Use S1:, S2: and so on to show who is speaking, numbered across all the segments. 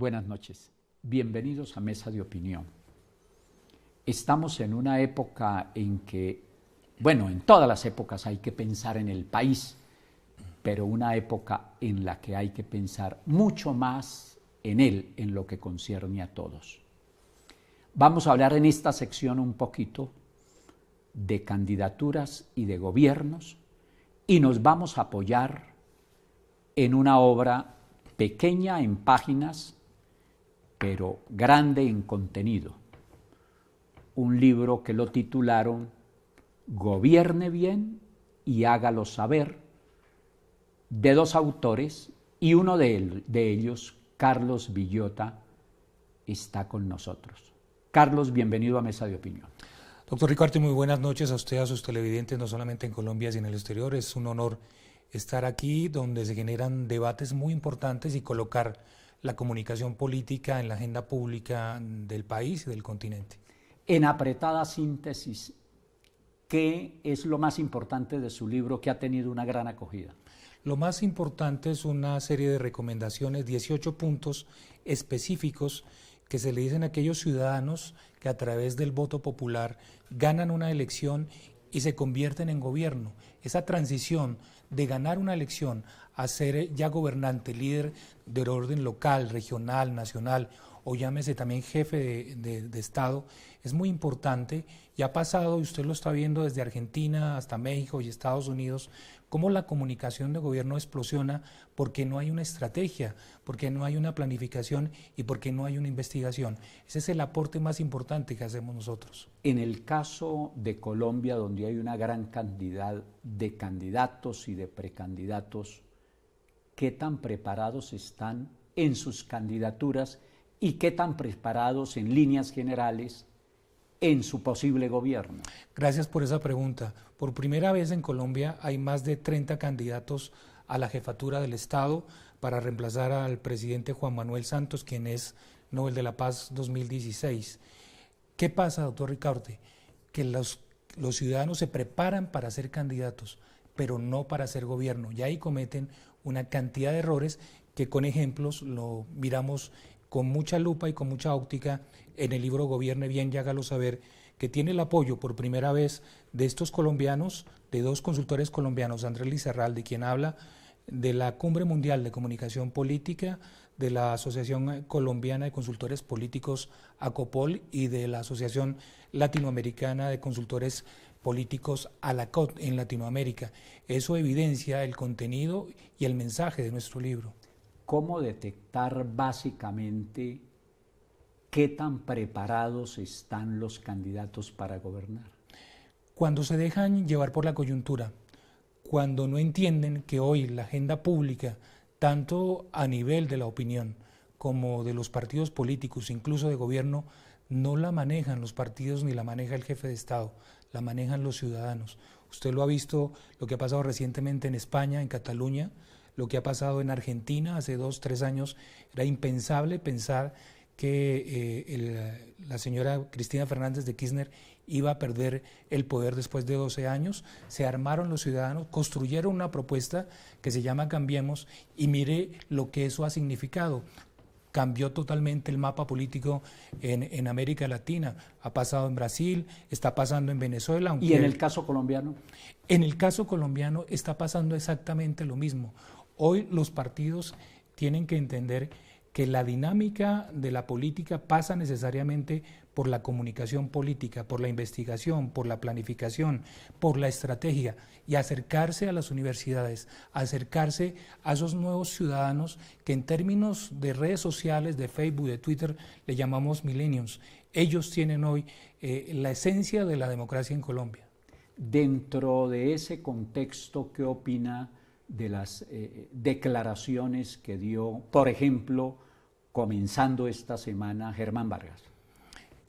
S1: Buenas noches. Bienvenidos a Mesa de Opinión. Estamos en una época en que, en todas las épocas hay que pensar en el país, pero una época en la que hay que pensar mucho más en él, en lo que concierne a todos. Vamos a hablar en esta sección un poquito de candidaturas y de gobiernos y nos vamos a apoyar en una obra pequeña en páginas, pero grande en contenido. Un libro que lo titularon Gobierne bien y hágalo saber, de dos autores, y uno de ellos, Carlos Villota, está con nosotros. Carlos, bienvenido a Mesa de Opinión.
S2: Doctor Ricaurte, muy buenas noches a usted, a sus televidentes, no solamente en Colombia, sino en el exterior. Es un honor estar aquí, donde se generan debates muy importantes y colocar la comunicación política en la agenda pública del país y del continente.
S1: En apretada síntesis, ¿qué es lo más importante de su libro que ha tenido una gran acogida?
S2: Lo más importante es una serie de recomendaciones, 18 puntos específicos que se le dicen a aquellos ciudadanos que a través del voto popular ganan una elección y se convierten en gobierno. Esa transición de ganar una elección a ser ya gobernante, líder del orden local, regional, nacional, o llámese también jefe de Estado, es muy importante y ha pasado, y usted lo está viendo desde Argentina hasta México y Estados Unidos, cómo la comunicación de gobierno explosiona porque no hay una estrategia, porque no hay una planificación y porque no hay una investigación. Ese es el aporte más importante que hacemos nosotros.
S1: En el caso de Colombia, donde hay una gran cantidad de candidatos y de precandidatos, ¿qué tan preparados están en sus candidaturas y qué tan preparados en líneas generales en su posible gobierno?
S2: Gracias por esa pregunta. Por primera vez en Colombia hay más de 30 candidatos a la jefatura del Estado para reemplazar al presidente Juan Manuel Santos, quien es Nobel de la Paz 2016. ¿Qué pasa, doctor Ricaurte? Que los ciudadanos se preparan para ser candidatos, pero no para ser gobierno. Y ahí cometen una cantidad de errores que con ejemplos lo miramos con mucha lupa y con mucha óptica en el libro Gobierne bien y hágalo saber, que tiene el apoyo por primera vez de estos colombianos, de dos consultores colombianos, Andrés Lizarralde, quien habla de la Cumbre Mundial de Comunicación Política, de la Asociación Colombiana de Consultores Políticos, ACOPOL, y de la Asociación Latinoamericana de Consultores Políticos, ALACOT, en Latinoamérica. Eso evidencia el contenido y el mensaje de nuestro libro.
S1: ¿Cómo detectar básicamente qué tan preparados están los candidatos para gobernar?
S2: Cuando se dejan llevar por la coyuntura, cuando no entienden que hoy la agenda pública, tanto a nivel de la opinión como de los partidos políticos, incluso de gobierno, no la manejan los partidos ni la maneja el jefe de Estado, la manejan los ciudadanos. Usted lo ha visto, lo que ha pasado recientemente en España, en Cataluña, lo que ha pasado en Argentina hace 2, 3 años. Era impensable pensar que la señora Cristina Fernández de Kirchner iba a perder el poder después de 12 años. Se armaron los ciudadanos, construyeron una propuesta que se llama Cambiemos y mire lo que eso ha significado. Cambió totalmente el mapa político en América Latina. Ha pasado en Brasil, está pasando en Venezuela.
S1: ¿Y en el caso colombiano?
S2: En el caso colombiano está pasando exactamente lo mismo. Hoy los partidos tienen que entender que la dinámica de la política pasa necesariamente por la comunicación política, por la investigación, por la planificación, por la estrategia, y acercarse a las universidades, acercarse a esos nuevos ciudadanos que en términos de redes sociales, de Facebook, de Twitter, le llamamos millennials. Ellos tienen hoy la esencia de la democracia en Colombia.
S1: Dentro de ese contexto, ¿qué opina de las declaraciones que dio, por ejemplo, comenzando esta semana, Germán Vargas?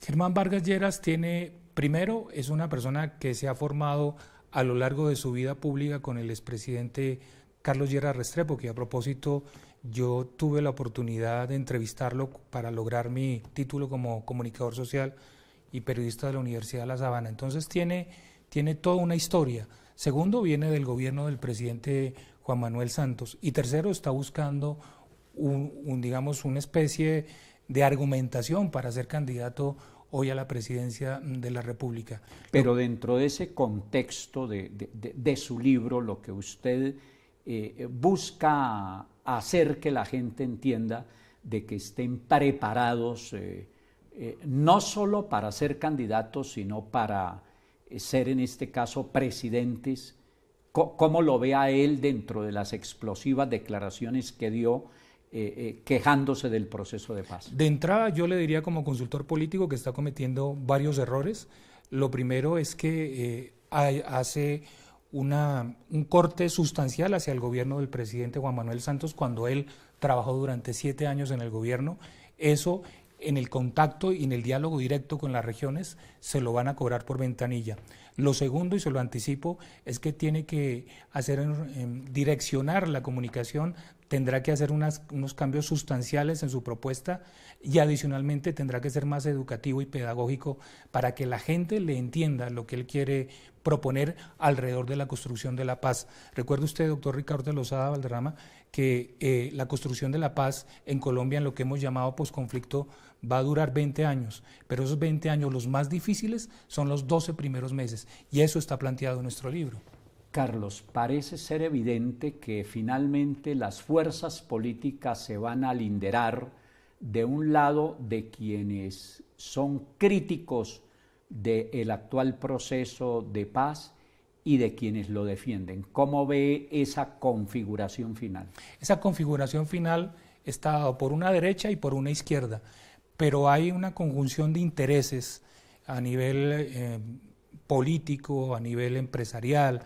S2: Germán Vargas Lleras primero, es una persona que se ha formado a lo largo de su vida pública con el expresidente Carlos Lleras Restrepo, que a propósito yo tuve la oportunidad de entrevistarlo para lograr mi título como comunicador social y periodista de la Universidad de La Sabana. Entonces tiene toda una historia. Segundo, viene del gobierno del presidente Juan Manuel Santos. Y tercero, está buscando digamos, una especie de argumentación para ser candidato hoy a la presidencia de la República.
S1: Pero dentro de ese contexto de su libro, lo que usted busca hacer que la gente entienda de que estén preparados no solo para ser candidatos, sino para ser en este caso presidentes. ¿Cómo lo ve a él dentro de las explosivas declaraciones que dio quejándose del proceso de paz?
S2: De entrada, yo le diría como consultor político que está cometiendo varios errores. Lo primero es que hace un corte sustancial hacia el gobierno del presidente Juan Manuel Santos cuando él trabajó durante 7 años en el gobierno. Eso, en el contacto y en el diálogo directo con las regiones, se lo van a cobrar por ventanilla. Lo segundo, y se lo anticipo, es que tiene que direccionar la comunicación, tendrá que hacer unos cambios sustanciales en su propuesta y adicionalmente tendrá que ser más educativo y pedagógico para que la gente le entienda lo que él quiere proponer alrededor de la construcción de la paz. Recuerde usted, doctor Ricardo de Lozada Valderrama, que la construcción de la paz en Colombia, en lo que hemos llamado posconflicto, va a durar 20 años, pero esos 20 años los más difíciles son los 12 primeros meses, y eso está planteado en nuestro libro.
S1: Carlos, parece ser evidente que finalmente las fuerzas políticas se van a alinderar de un lado de quienes son críticos del actual proceso de paz y de quienes lo defienden. ¿Cómo ve esa configuración final?
S2: Esa configuración final está dada por una derecha y por una izquierda, pero hay una conjunción de intereses a nivel político, a nivel empresarial,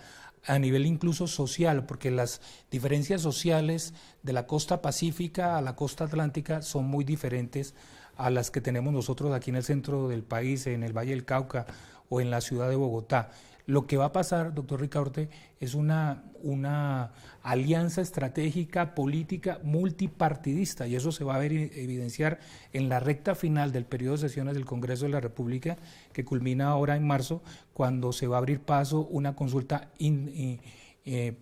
S2: a nivel incluso social, porque las diferencias sociales de la costa pacífica a la costa atlántica son muy diferentes a las que tenemos nosotros aquí en el centro del país, en el Valle del Cauca o en la ciudad de Bogotá. Lo que va a pasar, doctor Ricaurte, es una alianza estratégica política multipartidista, y eso se va a evidenciar en la recta final del periodo de sesiones del Congreso de la República, que culmina ahora en marzo, cuando se va a abrir paso una consulta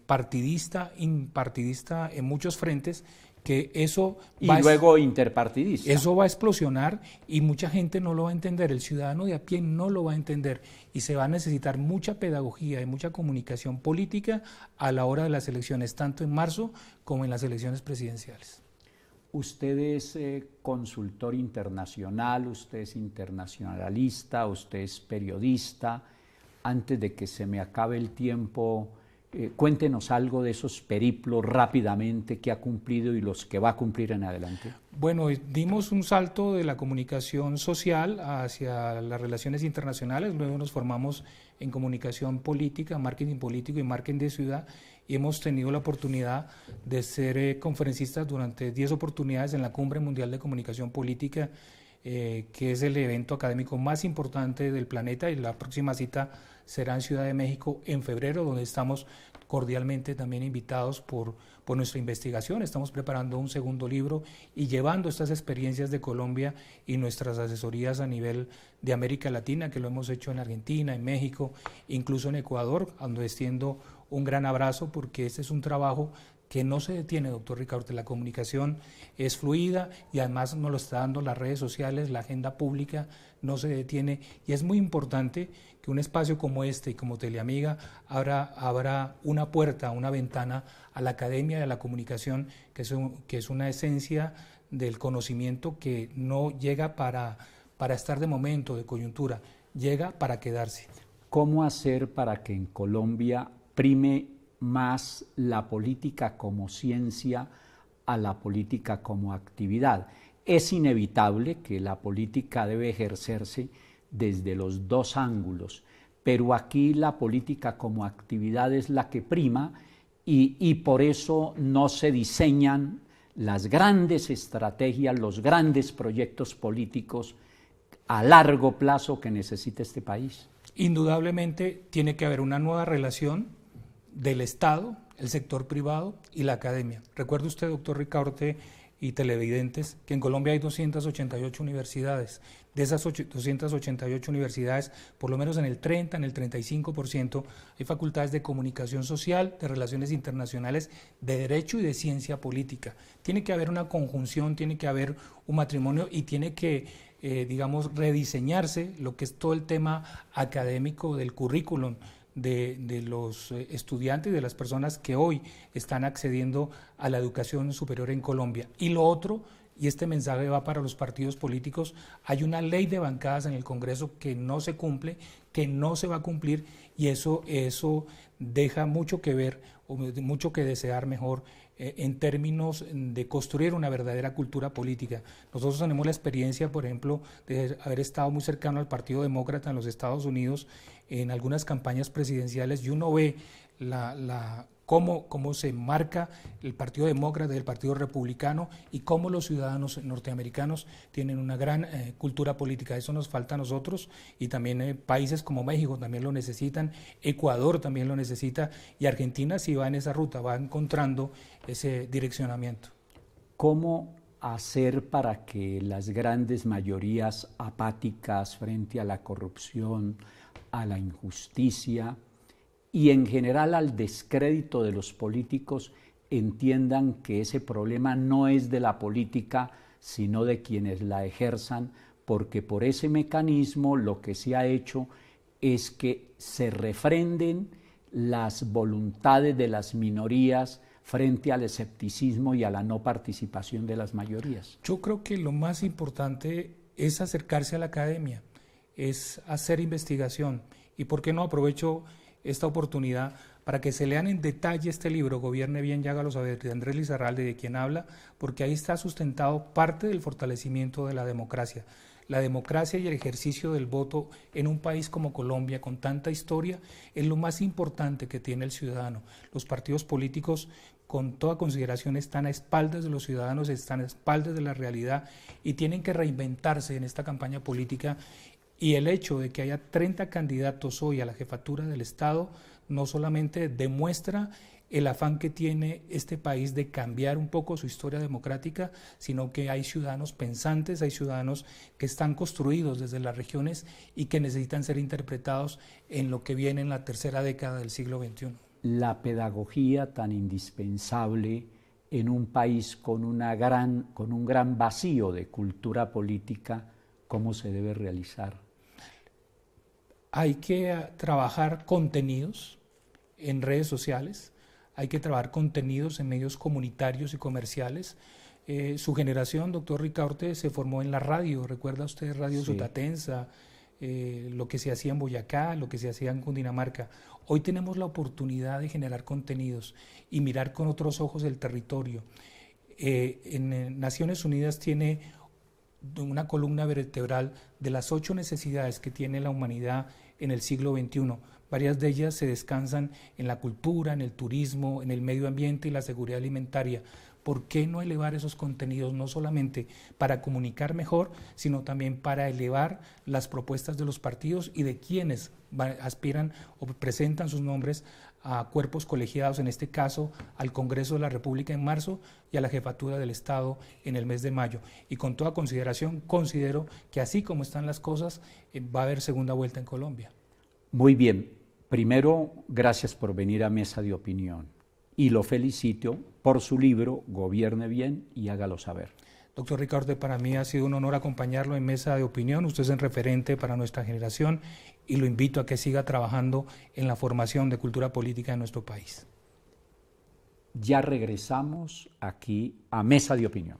S2: partidista en muchos frentes, que eso
S1: y luego interpartidista.
S2: Eso va a explosionar y mucha gente no lo va a entender, el ciudadano de a pie no lo va a entender, y se va a necesitar mucha pedagogía y mucha comunicación política a la hora de las elecciones, tanto en marzo como en las elecciones presidenciales.
S1: Usted es consultor internacional, usted es internacionalista, usted es periodista. Antes de que se me acabe el tiempo, cuéntenos algo de esos periplos rápidamente que ha cumplido y los que va a cumplir en adelante.
S2: Bueno, dimos un salto de la comunicación social hacia las relaciones internacionales, luego nos formamos en comunicación política, marketing político y marketing de ciudad, y hemos tenido la oportunidad de ser conferencistas durante 10 oportunidades en la Cumbre Mundial de Comunicación Política, que es el evento académico más importante del planeta, y la próxima cita será en Ciudad de México en febrero, donde estamos cordialmente también invitados por nuestra investigación. Estamos preparando un segundo libro y llevando estas experiencias de Colombia y nuestras asesorías a nivel de América Latina, que lo hemos hecho en Argentina, en México, incluso en Ecuador, donde extiendo un gran abrazo, porque este es un trabajo que no se detiene, doctor Ricaurte. La comunicación es fluida y además nos lo está dando las redes sociales, la agenda pública no se detiene, y es muy importante que un espacio como este y como Teleamiga abra una puerta, una ventana a la academia y a la comunicación, que es una esencia del conocimiento que no llega para estar de momento, de coyuntura, llega para quedarse.
S1: ¿Cómo hacer para que en Colombia prime más la política como ciencia a la política como actividad? Es inevitable que la política debe ejercerse desde los dos ángulos, pero aquí la política como actividad es la que prima, y por eso no se diseñan las grandes estrategias, los grandes proyectos políticos a largo plazo que necesita este país.
S2: Indudablemente tiene que haber una nueva relación del Estado, el sector privado y la academia. Recuerde usted, doctor Ricaurte, y televidentes que en Colombia hay 288 universidades. De esas 288 universidades, por lo menos en el 30, en el 35%, hay facultades de comunicación social, de relaciones internacionales, de derecho y de ciencia política. Tiene que haber una conjunción, tiene que haber un matrimonio y tiene que, digamos, rediseñarse lo que es todo el tema académico del currículum de los estudiantes y de las personas que hoy están accediendo a la educación superior en Colombia. Y lo otro, y este mensaje va para los partidos políticos, hay una ley de bancadas en el Congreso que no se cumple, que no se va a cumplir, y eso deja mucho que ver, o mucho que desear mejor, en términos de construir una verdadera cultura política. Nosotros tenemos la experiencia, por ejemplo, de haber estado muy cercano al Partido Demócrata en los Estados Unidos en algunas campañas presidenciales, y uno ve cómo se marca el Partido Demócrata del Partido Republicano y cómo los ciudadanos norteamericanos tienen una gran cultura política. Eso nos falta a nosotros, y también países como México también lo necesitan, Ecuador también lo necesita, y Argentina sí va en esa ruta, va encontrando ese direccionamiento.
S1: ¿Cómo hacer para que las grandes mayorías apáticas frente a la corrupción, a la injusticia y en general al descrédito de los políticos entiendan que ese problema no es de la política, sino de quienes la ejerzan, porque por ese mecanismo lo que se ha hecho es que se refrenden las voluntades de las minorías frente al escepticismo y a la no participación de las mayorías?
S2: Yo creo que lo más importante es acercarse a la academia, es hacer investigación. ¿Y por qué no aprovecho esta oportunidad para que se lean en detalle este libro, Gobierne bien y hágalo saber, de Andrés Lizarralde, de quien habla? Porque ahí está sustentado parte del fortalecimiento de la democracia. La democracia y el ejercicio del voto en un país como Colombia, con tanta historia, es lo más importante que tiene el ciudadano. Los partidos políticos, con toda consideración, están a espaldas de los ciudadanos, están a espaldas de la realidad, y tienen que reinventarse en esta campaña política. Y el hecho de que haya 30 candidatos hoy a la jefatura del Estado no solamente demuestra el afán que tiene este país de cambiar un poco su historia democrática, sino que hay ciudadanos pensantes, hay ciudadanos que están construidos desde las regiones y que necesitan ser interpretados en lo que viene en la tercera década del siglo XXI.
S1: La pedagogía tan indispensable en un país con un gran vacío de cultura política, ¿cómo se debe realizar?
S2: Hay que trabajar contenidos en redes sociales, hay que trabajar contenidos en medios comunitarios y comerciales. Su generación, doctor Ricaurte, se formó en la radio. ¿Recuerda usted Radio
S1: Sí.
S2: Sutatensa? Lo que se hacía en Boyacá, lo que se hacía en Cundinamarca. Hoy tenemos la oportunidad de generar contenidos y mirar con otros ojos el territorio. En Naciones Unidas tiene una columna vertebral de las 8 necesidades que tiene la humanidad en el siglo XXI. Varias de ellas se descansan en la cultura, en el turismo, en el medio ambiente y la seguridad alimentaria. ¿Por qué no elevar esos contenidos, no solamente para comunicar mejor, sino también para elevar las propuestas de los partidos y de quienes aspiran o presentan sus nombres a cuerpos colegiados, en este caso al Congreso de la República en marzo y a la Jefatura del Estado en el mes de mayo? Y con toda consideración, considero que así como están las cosas, va a haber segunda vuelta en Colombia.
S1: Muy bien. Primero, gracias por venir a Mesa de Opinión y lo felicito por su libro Gobierne bien y hágalo saber.
S2: Doctor Ricaurte, para mí ha sido un honor acompañarlo en Mesa de Opinión. Usted es un referente para nuestra generación y lo invito a que siga trabajando en la formación de cultura política en nuestro país.
S1: Ya regresamos aquí a Mesa de Opinión.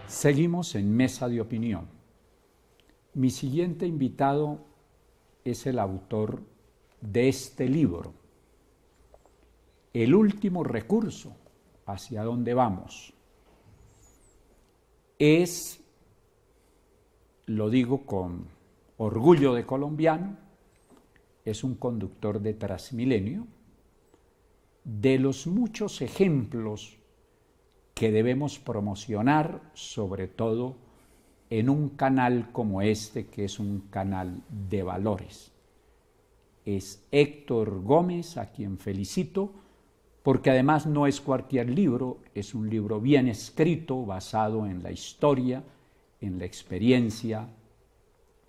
S1: Seguimos en Mesa de Opinión. Mi siguiente invitado es el autor de este libro, El último recurso, hacia dónde vamos. Es, lo digo con orgullo de colombiano, es un conductor de Transmilenio, de los muchos ejemplos que debemos promocionar, sobre todo en un canal como este, que es un canal de valores. Es Héctor Gómez, a quien felicito, porque además no es cualquier libro, es un libro bien escrito, basado en la historia, en la experiencia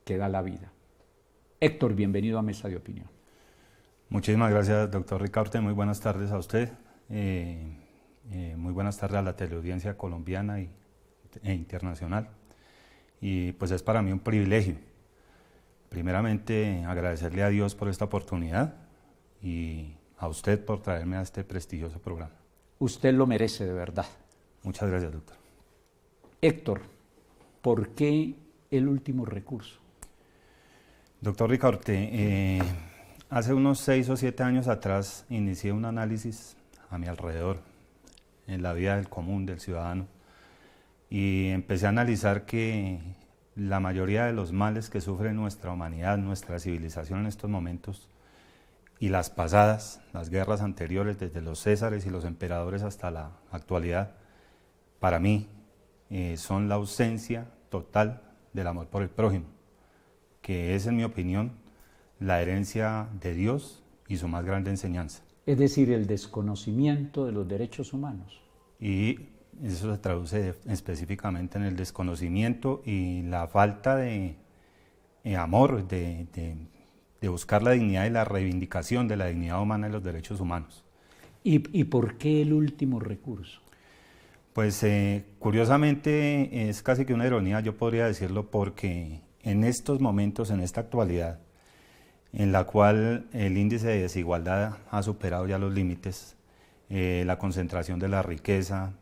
S1: que da la vida. Héctor, bienvenido a Mesa de Opinión.
S3: Muchísimas gracias, doctor Ricaurte. Muy buenas tardes a usted. Muy buenas tardes a la teleaudiencia colombiana e internacional. Y pues es para mí un privilegio, primeramente agradecerle a Dios por esta oportunidad y a usted por traerme a este prestigioso programa.
S1: Usted lo merece de verdad.
S3: Muchas gracias, doctor.
S1: Héctor, ¿por qué el último recurso?
S3: Doctor Ricaurte, hace unos 6 o 7 años atrás inicié un análisis a mi alrededor, en la vida del común, del ciudadano, y empecé a analizar que la mayoría de los males que sufre nuestra humanidad, nuestra civilización en estos momentos, y las pasadas, las guerras anteriores, desde los césares y los emperadores hasta la actualidad, para mí son la ausencia total del amor por el prójimo, que es, en mi opinión, la herencia de Dios y su más grande enseñanza.
S1: Es decir, el desconocimiento de los derechos humanos.
S3: Y eso se traduce específicamente en el desconocimiento y la falta de amor, de buscar la dignidad y la reivindicación de la dignidad humana y los derechos humanos.
S1: ¿Y por qué el último recurso?
S3: Pues curiosamente es casi que una ironía, yo podría decirlo, porque en estos momentos, en esta actualidad, en la cual el índice de desigualdad ha superado ya los límites, la concentración de la riqueza,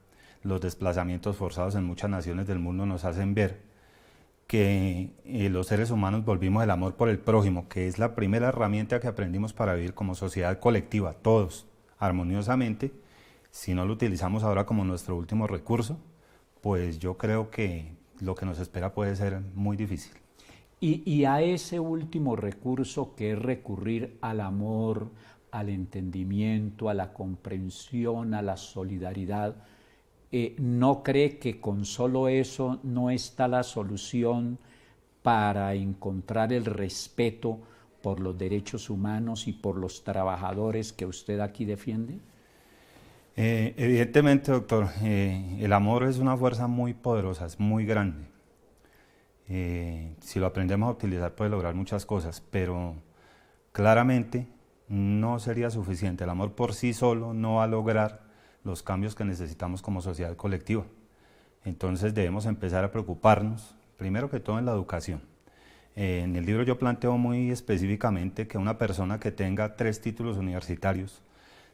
S3: los desplazamientos forzados en muchas naciones del mundo nos hacen ver que los seres humanos volvimos el amor por el prójimo, que es la primera herramienta que aprendimos para vivir como sociedad colectiva, todos, armoniosamente. Si no lo utilizamos ahora como nuestro último recurso, pues yo creo que lo que nos espera puede ser muy difícil.
S1: Y a ese último recurso, que es recurrir al amor, al entendimiento, a la comprensión, a la solidaridad, ¿no cree que con solo eso no está la solución para encontrar el respeto por los derechos humanos y por los trabajadores que usted aquí defiende?
S3: Evidentemente, doctor, el amor es una fuerza muy poderosa, es muy grande. Si lo aprendemos a utilizar puede lograr muchas cosas, pero claramente no sería suficiente. El amor por sí solo no va a lograr los cambios que necesitamos como sociedad colectiva. Entonces debemos empezar a preocuparnos, primero que todo en la educación. En el libro yo planteo muy específicamente que una persona que tenga 3 títulos universitarios,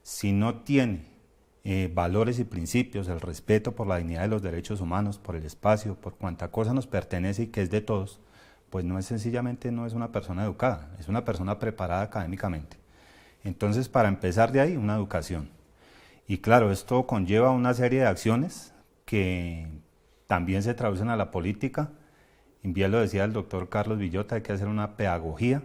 S3: si no tiene valores y principios, el respeto por la dignidad de los derechos humanos, por el espacio, por cuanta cosa nos pertenece y que es de todos, pues no es sencillamente, no es una persona educada, es una persona preparada académicamente. Entonces, para empezar de ahí, una educación. Y claro, esto conlleva una serie de acciones que también se traducen a la política. Y bien lo decía el doctor Carlos Villota, hay que hacer una pedagogía,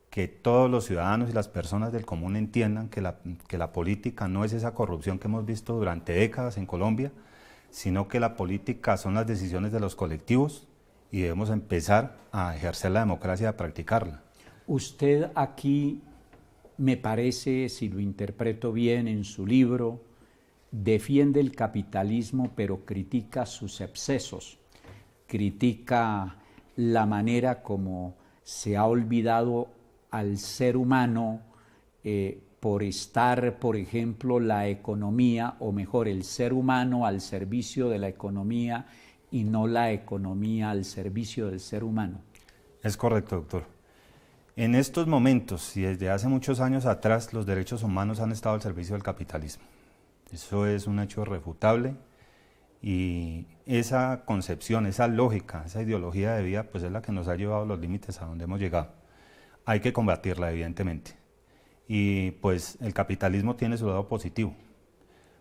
S3: que todos los ciudadanos y las personas del común entiendan que la política no es esa corrupción que hemos visto durante décadas en Colombia, sino que la política son las decisiones de los colectivos y debemos empezar a ejercer la democracia y a practicarla.
S1: Usted aquí, me parece, si lo interpreto bien en su libro, defiende el capitalismo pero critica sus excesos, critica la manera como se ha olvidado al ser humano por estar, por ejemplo, la economía, o mejor, el ser humano al servicio de la economía y no la economía al servicio del ser humano.
S3: Es correcto, doctor. En estos momentos y desde hace muchos años atrás, los derechos humanos han estado al servicio del capitalismo. Eso es un hecho irrefutable y esa concepción, esa lógica, esa ideología de vida, pues es la que nos ha llevado a los límites a donde hemos llegado. Hay que combatirla, evidentemente. Y pues el capitalismo tiene su lado positivo.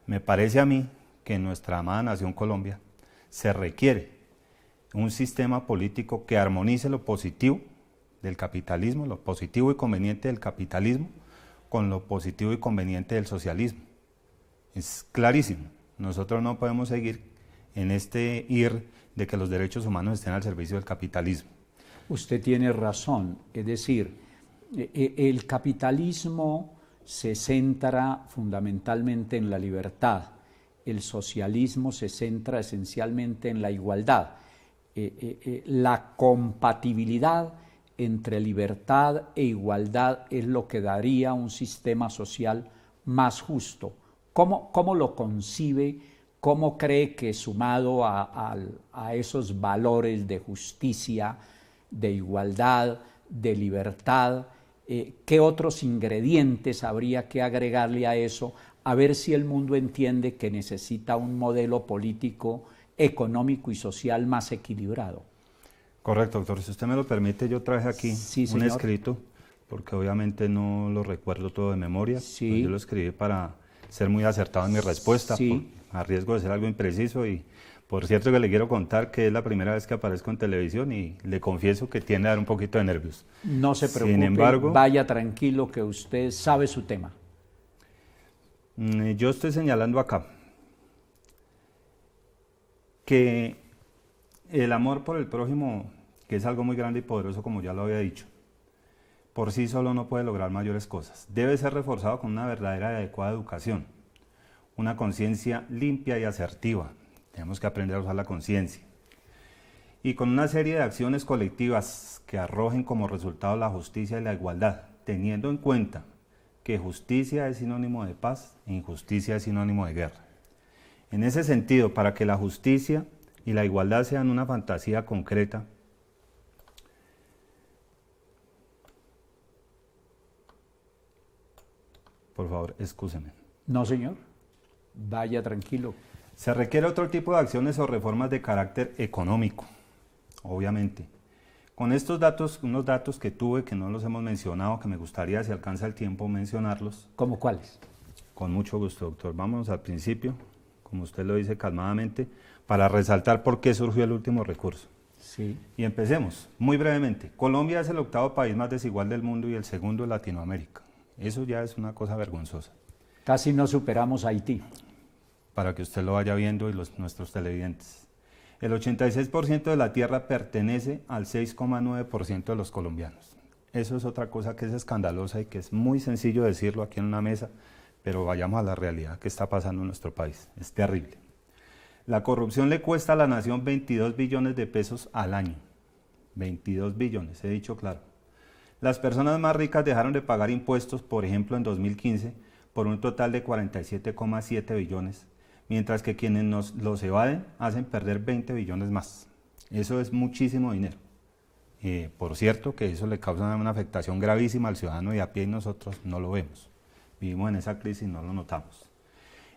S3: Me parece a mí que en nuestra amada nación Colombia se requiere un sistema político que armonice lo positivo del capitalismo, lo positivo y conveniente del capitalismo, con lo positivo y conveniente del socialismo. Es clarísimo, nosotros no podemos seguir en este ir de que los derechos humanos estén al servicio del capitalismo.
S1: Usted tiene razón, es decir, el capitalismo se centra fundamentalmente en la libertad, el socialismo se centra esencialmente en la igualdad. La compatibilidad entre libertad e igualdad es lo que daría un sistema social más justo. ¿Cómo lo concibe? ¿Cómo cree que sumado a esos valores de justicia, de igualdad, de libertad, qué otros ingredientes habría que agregarle a eso, a ver si el mundo entiende que necesita un modelo político, económico y social más equilibrado?
S3: Correcto, doctor. Si usted me lo permite, yo traje aquí
S1: Sí,
S3: un
S1: señor.
S3: escrito, porque obviamente no lo recuerdo todo de memoria.
S1: Sí.
S3: Pues yo lo escribí para ser muy acertado en mi respuesta,
S1: Sí.
S3: a riesgo de ser algo impreciso. Y por cierto que le quiero contar que es la primera vez que aparezco en televisión y le confieso que tiende a dar un poquito de nervios.
S1: No se preocupe,
S3: Sin embargo,
S1: vaya tranquilo que usted sabe su tema.
S3: Yo estoy señalando acá que el amor por el prójimo, que es algo muy grande y poderoso, como ya lo había dicho, por sí solo no puede lograr mayores cosas. Debe ser reforzado con una verdadera y adecuada educación, una conciencia limpia y asertiva. Tenemos que aprender a usar la conciencia. Y con una serie de acciones colectivas que arrojen como resultado la justicia y la igualdad, teniendo en cuenta que justicia es sinónimo de paz e injusticia es sinónimo de guerra. En ese sentido, para que la justicia y la igualdad sean una fantasía concreta, por favor, excúseme.
S1: No, señor, vaya tranquilo.
S3: Se requiere otro tipo de acciones o reformas de carácter económico, obviamente. Con estos datos, unos datos que tuve, que no los hemos mencionado, que me gustaría, si alcanza el tiempo, mencionarlos.
S1: ¿Cómo cuáles?
S3: Con mucho gusto, doctor. Vamos al principio, como usted lo dice calmadamente, para resaltar por qué surgió el último recurso.
S1: Sí.
S3: Y empecemos, muy brevemente. Colombia es el octavo país más desigual del mundo y el segundo en Latinoamérica. Eso ya es una cosa vergonzosa.
S1: Casi no superamos a Haití.
S3: Para que usted lo vaya viendo y nuestros televidentes. El 86% de la tierra pertenece al 6,9% de los colombianos. Eso es otra cosa que es escandalosa y que es muy sencillo decirlo aquí en una mesa, pero vayamos a la realidad que está pasando en nuestro país. Es terrible. La corrupción le cuesta a la nación 22 billones de pesos al año. 22 billones, he dicho claro. Las personas más ricas dejaron de pagar impuestos, por ejemplo, en 2015, por un total de 47,7 billones, mientras que quienes los evaden hacen perder 20 billones más. Eso es muchísimo dinero. Por cierto, que eso le causa una afectación gravísima al ciudadano de a pie y nosotros no lo vemos. Vivimos en esa crisis y no lo notamos.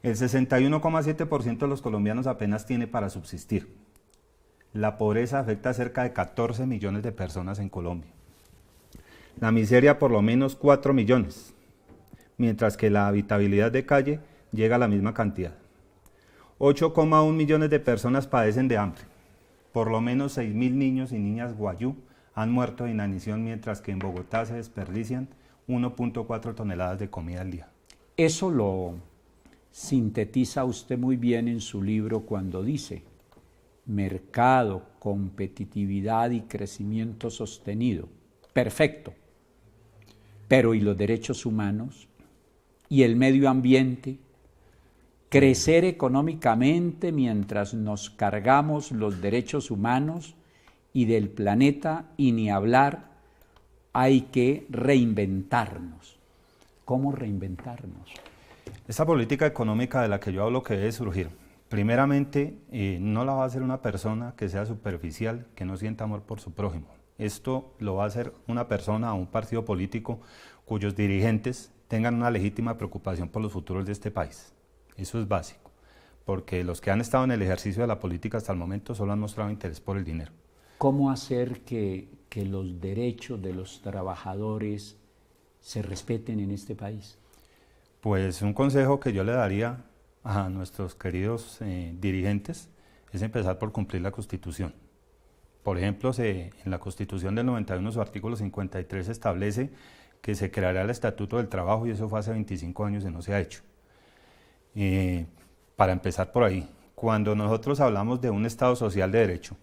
S3: El 61,7% de los colombianos apenas tiene para subsistir. La pobreza afecta a cerca de 14 millones de personas en Colombia. La miseria por lo menos 4 millones, mientras que la habitabilidad de calle llega a la misma cantidad. 8,1 millones de personas padecen de hambre. Por lo menos 6.000 niños y niñas guayú han muerto de inanición, mientras que en Bogotá se desperdician 1,4 toneladas de comida al día.
S1: Eso lo sintetiza usted muy bien en su libro cuando dice: mercado, competitividad y crecimiento sostenido. Perfecto. Pero ¿y los derechos humanos? ¿Y el medio ambiente? Crecer económicamente mientras nos cargamos los derechos humanos y del planeta, y ni hablar, hay que reinventarnos. ¿Cómo reinventarnos?
S3: Esta política económica de la que yo hablo, que debe surgir, primeramente no la va a hacer una persona que sea superficial, que no sienta amor por su prójimo. Esto lo va a hacer una persona o un partido político cuyos dirigentes tengan una legítima preocupación por los futuros de este país. Eso es básico, porque los que han estado en el ejercicio de la política hasta el momento solo han mostrado interés por el dinero.
S1: ¿Cómo hacer que los derechos de los trabajadores se respeten en este país?
S3: Pues un consejo que yo le daría a nuestros queridos dirigentes es empezar por cumplir la Constitución. Por ejemplo, en la Constitución del 91, su artículo 53 establece que se creará el Estatuto del Trabajo, y eso fue hace 25 años y no se ha hecho. Para empezar por ahí, cuando nosotros hablamos de un Estado social de derecho,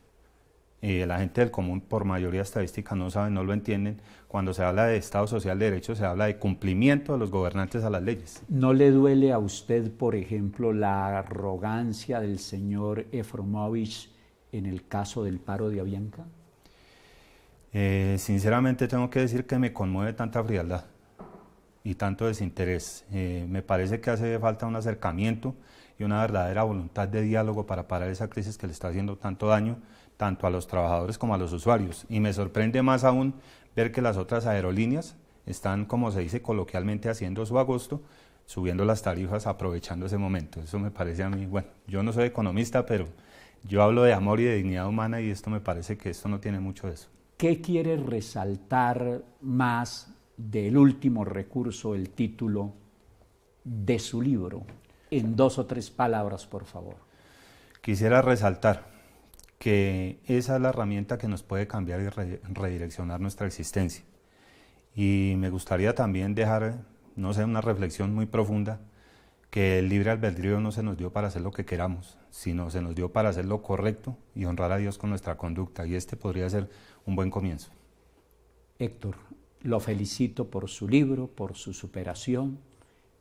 S3: la gente del común por mayoría estadística no sabe, no lo entienden. Cuando se habla de Estado social de derecho se habla de cumplimiento de los gobernantes a las leyes.
S1: ¿No le duele a usted, por ejemplo, la arrogancia del señor Efromovich en el caso del paro de Avianca?
S3: Sinceramente tengo que decir que me conmueve tanta frialdad y tanto desinterés. Me parece que hace falta un acercamiento y una verdadera voluntad de diálogo para parar esa crisis que le está haciendo tanto daño tanto a los trabajadores como a los usuarios. Y me sorprende más aún ver que las otras aerolíneas están, como se dice coloquialmente, haciendo su agosto, subiendo las tarifas, aprovechando ese momento. Eso me parece a mí, bueno, yo no soy economista, pero yo hablo de amor y de dignidad humana, y esto me parece que esto no tiene mucho de eso.
S1: ¿Qué quiere resaltar más del último recurso, el título de su libro? En 2 o 3 palabras, por favor.
S3: Quisiera resaltar que esa es la herramienta que nos puede cambiar y redireccionar nuestra existencia. Y me gustaría también dejar, no sé, una reflexión muy profunda, que el libre albedrío no se nos dio para hacer lo que queramos, sino se nos dio para hacer lo correcto y honrar a Dios con nuestra conducta, y este podría ser un buen comienzo.
S1: Héctor, lo felicito por su libro, por su superación,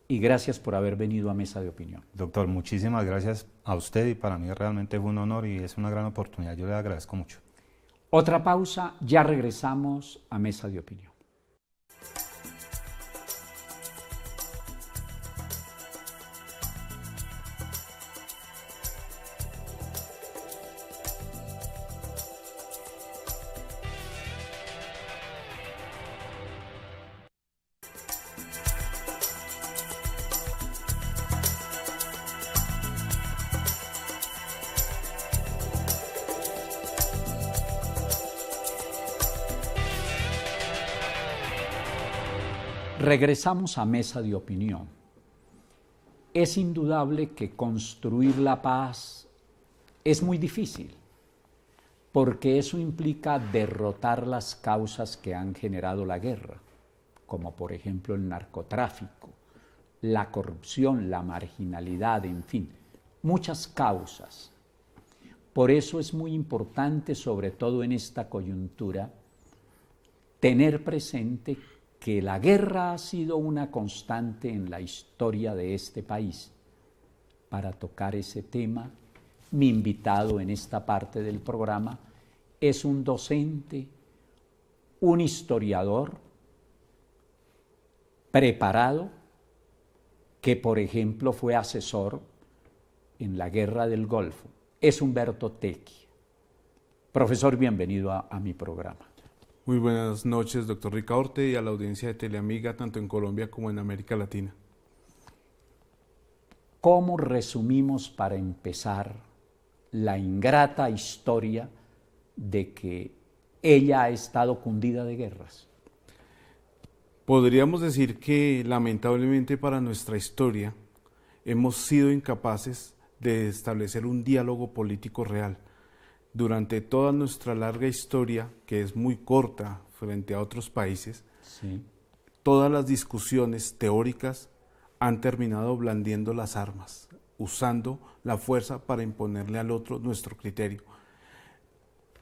S1: y gracias por haber venido a Mesa de Opinión.
S3: Doctor, muchísimas gracias a usted, y para mí realmente fue un honor y es una gran oportunidad. Yo le agradezco mucho.
S1: Otra pausa, ya regresamos a Mesa de Opinión. Regresamos a Mesa de Opinión. Es indudable que construir la paz es muy difícil, porque eso implica derrotar las causas que han generado la guerra, como por ejemplo el narcotráfico, la corrupción, la marginalidad, en fin, muchas causas. Por eso es muy importante, sobre todo en esta coyuntura, tener presente que la guerra ha sido una constante en la historia de este país. Para tocar ese tema, mi invitado en esta parte del programa es un docente, un historiador preparado, que por ejemplo fue asesor en la Guerra del Golfo. Es Humberto Tecchi. Profesor, bienvenido a mi programa.
S4: Muy buenas noches, doctor Ricaurte, y a la audiencia de Teleamiga, tanto en Colombia como en América Latina.
S1: ¿Cómo resumimos, para empezar, la ingrata historia de que ella ha estado cundida de guerras?
S4: Podríamos decir que, lamentablemente para nuestra historia, hemos sido incapaces de establecer un diálogo político real. Durante toda nuestra larga historia, que es muy corta frente a otros países,
S1: sí,
S4: todas las discusiones teóricas han terminado blandiendo las armas, usando la fuerza para imponerle al otro nuestro criterio.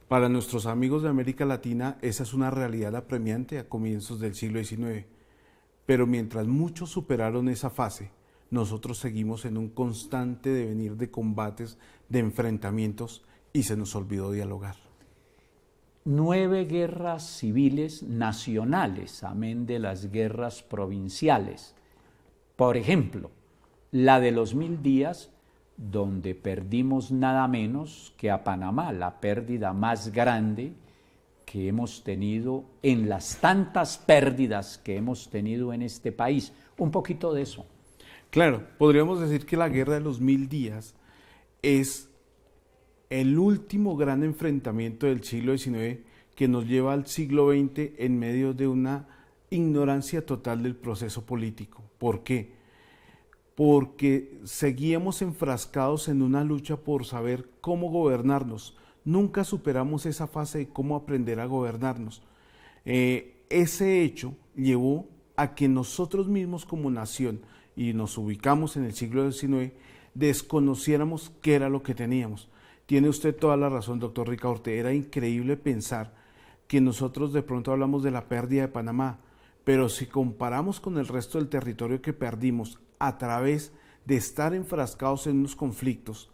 S4: Para nuestros amigos de América Latina, esa es una realidad apremiante a comienzos del siglo XIX. Pero mientras muchos superaron esa fase, nosotros seguimos en un constante devenir de combates, de enfrentamientos, y se nos olvidó dialogar.
S1: 9 guerras civiles nacionales, amén de las guerras provinciales. Por ejemplo, la de los 1000 días, donde perdimos nada menos que a Panamá, la pérdida más grande que hemos tenido en las tantas pérdidas que hemos tenido en este país. Un poquito de eso.
S4: Claro, podríamos decir que la guerra de los 1000 días es el último gran enfrentamiento del siglo XIX que nos lleva al siglo XX en medio de una ignorancia total del proceso político. ¿Por qué? porque seguíamos enfrascados en una lucha por saber cómo gobernarnos. Nunca superamos esa fase de cómo aprender a gobernarnos. Ese hecho llevó a que nosotros mismos como nación, y nos ubicamos en el siglo XIX, desconociéramos qué era lo que teníamos. Tiene usted toda la razón, doctor Ricaurte. Era increíble pensar que nosotros de pronto hablamos de la pérdida de Panamá, pero si comparamos con el resto del territorio que perdimos a través de estar enfrascados en unos conflictos,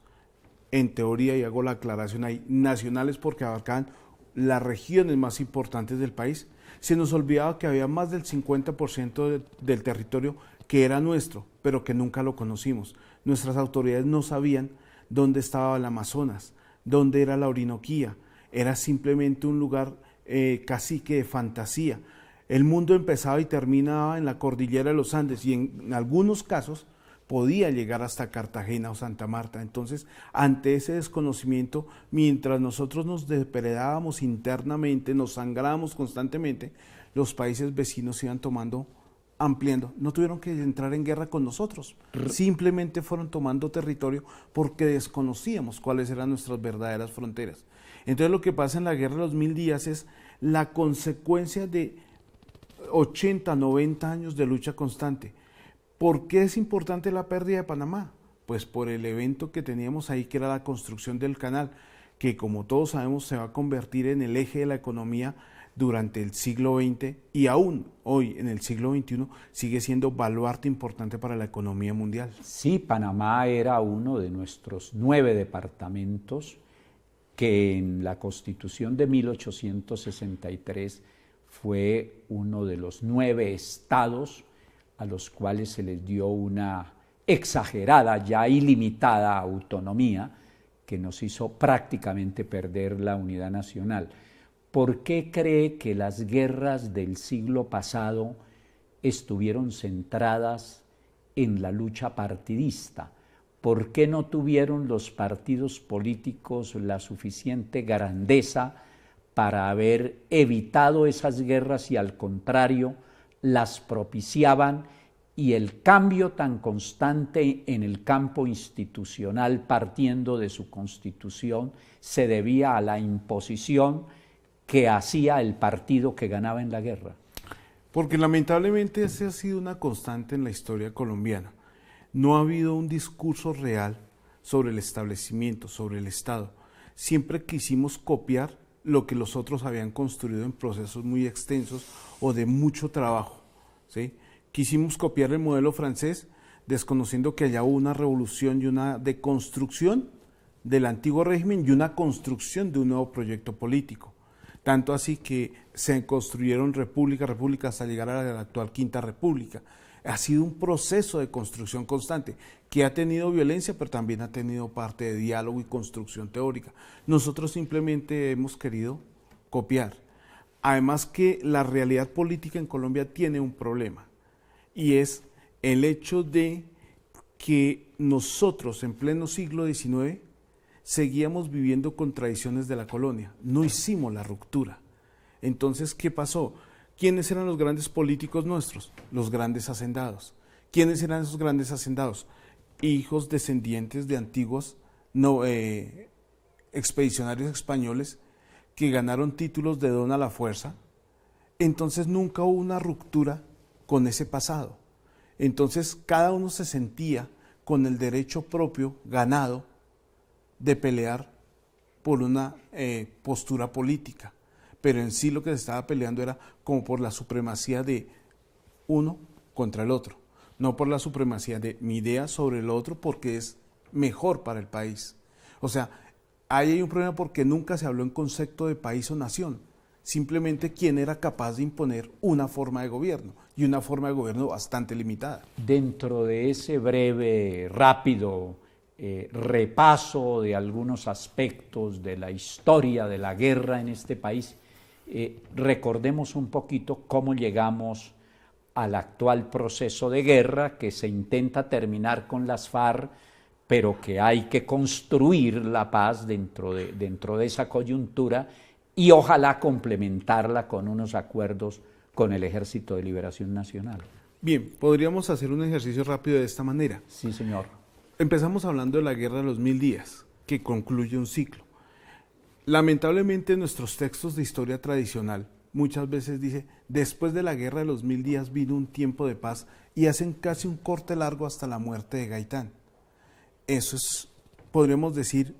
S4: en teoría, y hago la aclaración ahí, nacionales porque abarcaban las regiones más importantes del país, se nos olvidaba que había más del 50% del territorio que era nuestro, pero que nunca lo conocimos. Nuestras autoridades no sabían dónde estaba el Amazonas, dónde era la Orinoquía. Era simplemente un lugar casi que de fantasía. El mundo empezaba y terminaba en la cordillera de los Andes y en algunos casos podía llegar hasta Cartagena o Santa Marta. Entonces, ante ese desconocimiento, mientras nosotros nos depredábamos internamente, nos sangrábamos constantemente, los países vecinos iban tomando, ampliando. No tuvieron que entrar en guerra con nosotros, simplemente fueron tomando territorio porque desconocíamos cuáles eran nuestras verdaderas fronteras. Entonces, lo que pasa en la guerra de los 1000 días es la consecuencia de 80, 90 años de lucha constante. ¿Por qué es importante la pérdida de Panamá? Pues por el evento que teníamos ahí, que era la construcción del canal, que como todos sabemos se va a convertir en el eje de la economía durante el siglo XX y aún hoy en el siglo XXI sigue siendo baluarte importante para la economía mundial.
S1: Sí, Panamá era uno de nuestros 9 departamentos que en la Constitución de 1863 fue uno de los 9 estados a los cuales se les dio una exagerada, ya ilimitada autonomía que nos hizo prácticamente perder la unidad nacional. ¿Por qué cree que las guerras del siglo pasado estuvieron centradas en la lucha partidista? ¿Por qué no tuvieron los partidos políticos la suficiente grandeza para haber evitado esas guerras y al contrario las propiciaban, y el cambio tan constante en el campo institucional partiendo de su constitución se debía a la imposición que hacía el partido que ganaba en la guerra?
S4: Porque lamentablemente esa ha sido una constante en la historia colombiana. No ha habido un discurso real sobre el establecimiento, sobre el Estado. Siempre quisimos copiar lo que los otros habían construido en procesos muy extensos o de mucho trabajo, ¿sí? Quisimos copiar el modelo francés, desconociendo que allá hubo una revolución y una deconstrucción del antiguo régimen y una construcción de un nuevo proyecto político. Tanto así que se construyeron repúblicas hasta llegar a la actual Quinta República. Ha sido un proceso de construcción constante que ha tenido violencia, pero también ha tenido parte de diálogo y construcción teórica. Nosotros simplemente hemos querido copiar. Además que la realidad política en Colombia tiene un problema, y es el hecho de que nosotros en pleno siglo XIX seguíamos viviendo con tradiciones de la colonia, no hicimos la ruptura. Entonces, ¿qué pasó? ¿Quiénes eran los grandes políticos nuestros? Los grandes hacendados. ¿Quiénes eran esos grandes hacendados? Hijos descendientes de antiguos expedicionarios españoles que ganaron títulos de don a la fuerza. Entonces nunca hubo una ruptura con ese pasado. Entonces cada uno se sentía con el derecho propio ganado de pelear por una postura política, pero en sí lo que se estaba peleando era como por la supremacía de uno contra el otro, no por la supremacía de mi idea sobre el otro porque es mejor para el país. O sea, ahí hay un problema porque nunca se habló en concepto de país o nación, simplemente quién era capaz de imponer una forma de gobierno, y una forma de gobierno bastante limitada.
S1: Dentro de ese breve, rápido repaso de algunos aspectos de la historia de la guerra en este país, recordemos un poquito cómo llegamos al actual proceso de guerra que se intenta terminar con las FARC, pero que hay que construir la paz dentro de esa coyuntura y ojalá complementarla con unos acuerdos con el Ejército de Liberación Nacional.
S4: Bien, podríamos hacer un ejercicio rápido de esta manera.
S1: Sí, señor.
S4: Empezamos hablando de la Guerra de los 1000 días, que concluye un ciclo. Lamentablemente nuestros textos de historia tradicional muchas veces dice, después de la Guerra de los 1000 días vino un tiempo de paz, y hacen casi un corte largo hasta la muerte de Gaitán. Eso es, podríamos decir,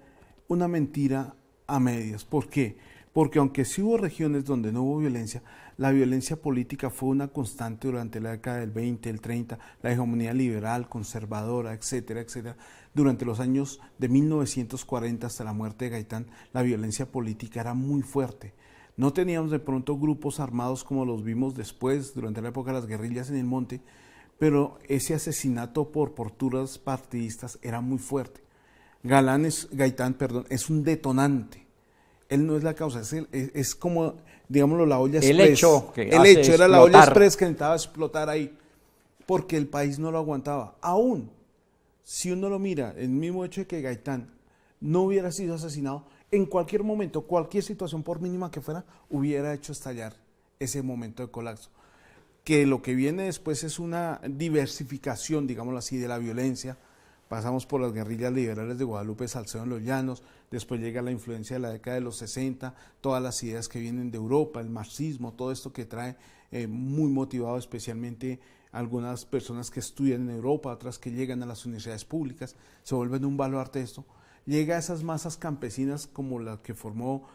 S4: una mentira a medias. ¿Por qué? Porque aunque sí hubo regiones donde no hubo violencia, la violencia política fue una constante durante la década del 20, el 30, la hegemonía liberal, conservadora, etcétera, etcétera. Durante los años de 1940 hasta la muerte de Gaitán, la violencia política era muy fuerte. No teníamos de pronto grupos armados como los vimos después, durante la época de las guerrillas en el monte, pero ese asesinato por posturas partidistas era muy fuerte. Gaitán, es un detonante. Él no es la causa, es como, digámoslo, la olla express. El hecho era la olla express que necesitaba explotar ahí, porque el país no lo aguantaba. Aún, si uno lo mira, el mismo hecho de que Gaitán no hubiera sido asesinado, en cualquier momento, cualquier situación, por mínima que fuera, hubiera hecho estallar ese momento de colapso. Que lo que viene después es una diversificación, digámoslo así, de la violencia. Pasamos por las guerrillas liberales de Guadalupe Salcedo en los Llanos, después llega la influencia de la década de los 60, todas las ideas que vienen de Europa, el marxismo, todo esto que trae muy motivado especialmente algunas personas que estudian en Europa, otras que llegan a las universidades públicas, se vuelven un baluarte de esto. Llega a esas masas campesinas como la que formó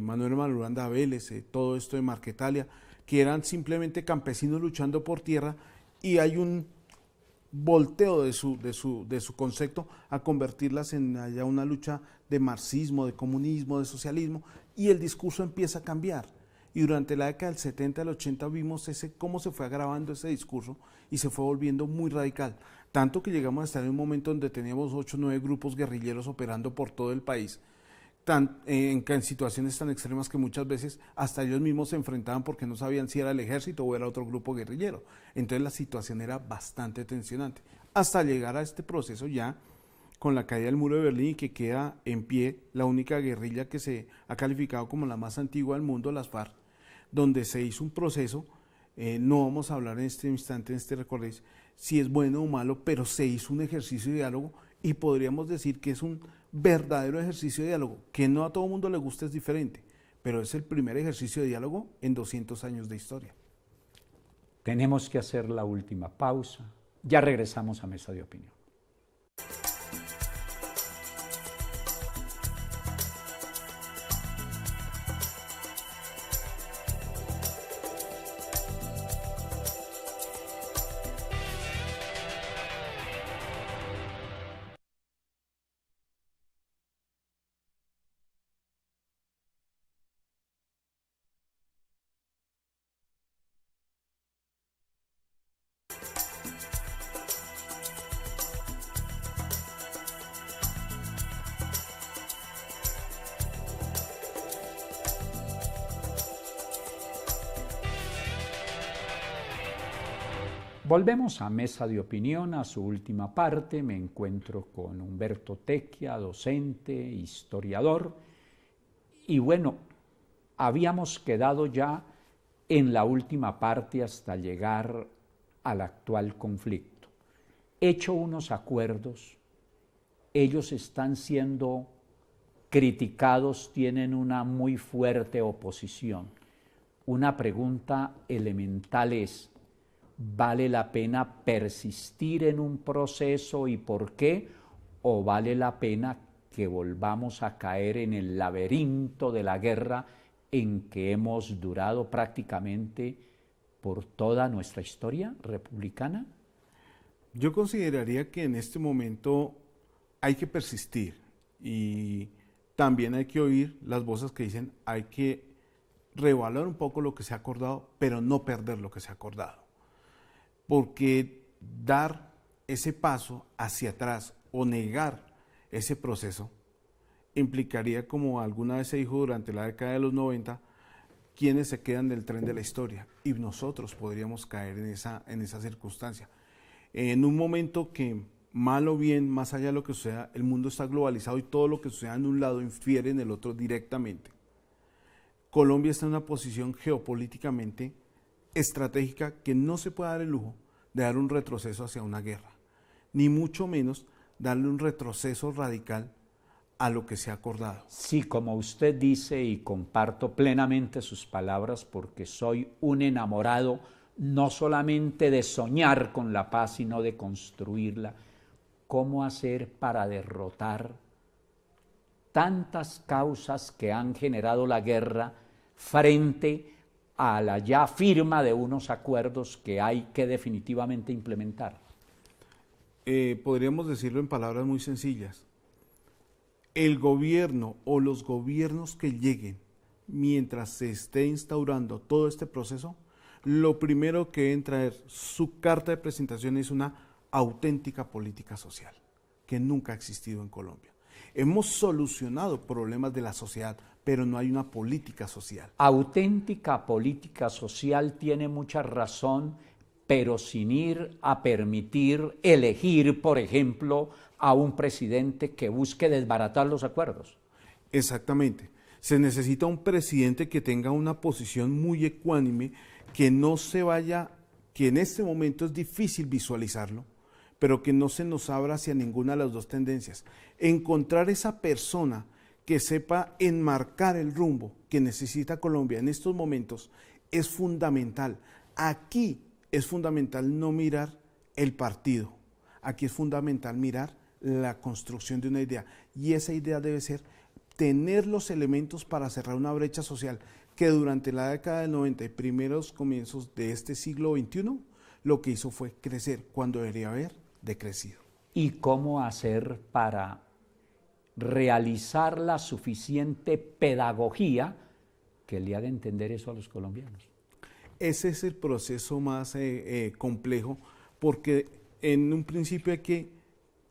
S4: Manuel Marulanda Vélez, todo esto de Marquetalia, que eran simplemente campesinos luchando por tierra, y hay un volteo de su concepto a convertirlas en allá una lucha de marxismo, de comunismo, de socialismo, y el discurso empieza a cambiar. Y durante la década del 70 al 80 vimos cómo se fue agravando ese discurso y se fue volviendo muy radical, tanto que llegamos a estar en un momento donde teníamos 8 o 9 grupos guerrilleros operando por todo el país, en situaciones tan extremas que muchas veces hasta ellos mismos se enfrentaban porque no sabían si era el ejército o era otro grupo guerrillero. Entonces la situación era bastante tensionante, hasta llegar a este proceso ya con la caída del muro de Berlín, y que queda en pie la única guerrilla que se ha calificado como la más antigua del mundo, las FARC, donde se hizo un proceso, no vamos a hablar en este instante, en este recorrido, si es bueno o malo, pero se hizo un ejercicio de diálogo, y podríamos decir que es un verdadero ejercicio de diálogo, que no a todo mundo le gusta, es diferente, pero es el primer ejercicio de diálogo en 200 años de historia.
S1: Tenemos que hacer la última pausa. Ya regresamos a Mesa de Opinión. Volvemos a Mesa de Opinión, a su última parte. Me encuentro con Humberto Tecchia, docente, historiador. Y bueno, habíamos quedado ya en la última parte hasta llegar al actual conflicto. Hecho unos acuerdos, ellos están siendo criticados, tienen una muy fuerte oposición. Una pregunta elemental es: ¿vale la pena persistir en un proceso y por qué? ¿O vale la pena que volvamos a caer en el laberinto de la guerra en que hemos durado prácticamente por toda nuestra historia republicana?
S4: Yo consideraría que en este momento hay que persistir, y también hay que oír las voces que dicen hay que reevaluar un poco lo que se ha acordado, pero no perder lo que se ha acordado. Porque dar ese paso hacia atrás o negar ese proceso implicaría, como alguna vez se dijo durante la década de los 90, quienes se quedan del tren de la historia, y nosotros podríamos caer en esa circunstancia. En un momento que, mal o bien, más allá de lo que suceda, el mundo está globalizado y todo lo que suceda en un lado infiere en el otro directamente. Colombia está en una posición geopolíticamente estratégica que no se puede dar el lujo de dar un retroceso hacia una guerra, ni mucho menos darle un retroceso radical a lo que se ha acordado.
S1: Sí, como usted dice, y comparto plenamente sus palabras, porque soy un enamorado no solamente de soñar con la paz, sino de construirla. ¿Cómo hacer para derrotar tantas causas que han generado la guerra frente a la ya firma de unos acuerdos que hay que definitivamente implementar?
S4: Podríamos decirlo en palabras muy sencillas. El gobierno o los gobiernos que lleguen mientras se esté instaurando todo este proceso, lo primero que deben traer su carta de presentación es una auténtica política social, que nunca ha existido en Colombia. Hemos solucionado problemas de la sociedad, pero no hay una política social.
S1: Auténtica política social tiene mucha razón, pero sin ir a permitir elegir, por ejemplo, a un presidente que busque desbaratar los acuerdos.
S4: Exactamente. Se necesita un presidente que tenga una posición muy ecuánime, que no se vaya, que en este momento es difícil visualizarlo, pero que no se nos abra hacia ninguna de las dos tendencias. Encontrar esa persona que sepa enmarcar el rumbo que necesita Colombia en estos momentos es fundamental. Aquí es fundamental no mirar el partido, aquí es fundamental mirar la construcción de una idea, y esa idea debe ser tener los elementos para cerrar una brecha social que durante la década del 90 y primeros comienzos de este siglo XXI lo que hizo fue crecer cuando debería haber decrecido.
S1: ¿Y cómo hacer para realizar la suficiente pedagogía que le haga entender eso a los colombianos?
S4: Ese es el proceso más complejo, porque en un principio hay que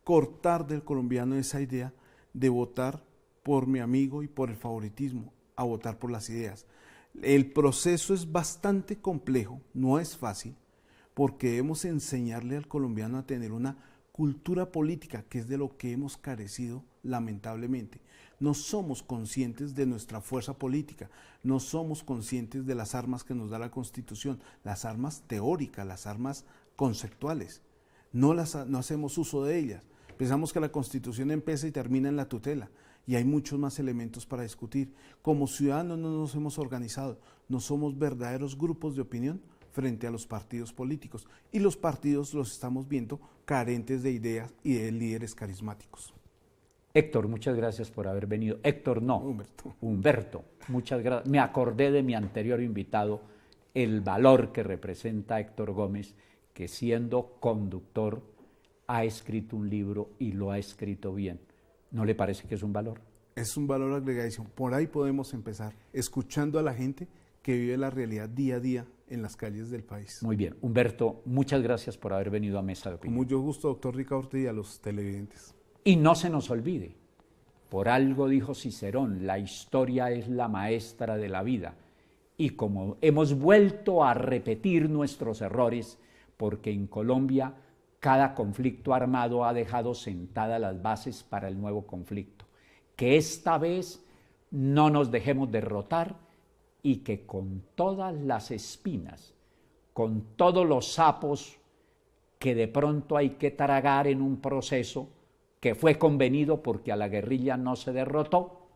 S4: cortar del colombiano esa idea de votar por mi amigo y por el favoritismo, a votar por las ideas. El proceso es bastante complejo, no es fácil, porque debemos enseñarle al colombiano a tener una cultura política, que es de lo que hemos carecido lamentablemente. No somos conscientes de nuestra fuerza política, no somos conscientes de las armas que nos da la Constitución, las armas teóricas, las armas conceptuales. No hacemos uso de ellas. Pensamos que la Constitución empieza y termina en la tutela, y hay muchos más elementos para discutir. Como ciudadanos no nos hemos organizado, no somos verdaderos grupos de opinión frente a los partidos políticos, y los partidos los estamos viendo carentes de ideas y de líderes carismáticos.
S1: Héctor, muchas gracias por haber venido. Héctor, no. Humberto, muchas gracias. Me acordé de mi anterior invitado, el valor que representa Héctor Gómez, que siendo conductor ha escrito un libro y lo ha escrito bien. ¿No le parece que es un valor?
S4: Es un valor agregadísimo. Por ahí podemos empezar, escuchando a la gente que vive la realidad día a día en las calles del país.
S1: Muy bien. Humberto, muchas gracias por haber venido a Mesa de Opinión.
S4: Con mucho gusto, doctor Ricaurte, y a los televidentes.
S1: Y no se nos olvide, por algo dijo Cicerón, la historia es la maestra de la vida. Y como hemos vuelto a repetir nuestros errores, porque en Colombia cada conflicto armado ha dejado sentadas las bases para el nuevo conflicto. Que esta vez no nos dejemos derrotar y que con todas las espinas, con todos los sapos que de pronto hay que tragar en un proceso que fue convenido porque a la guerrilla no se derrotó,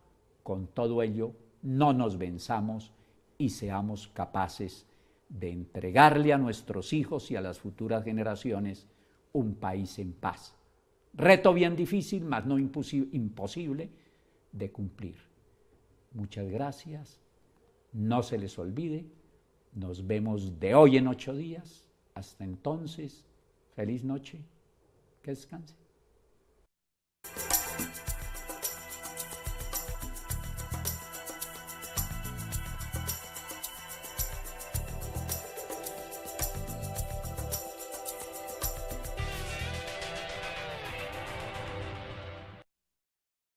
S1: con todo ello no nos venzamos y seamos capaces de entregarle a nuestros hijos y a las futuras generaciones un país en paz. Reto bien difícil, mas no imposible de cumplir. Muchas gracias, no se les olvide, nos vemos de hoy en 8 días. Hasta entonces, feliz noche, que descansen.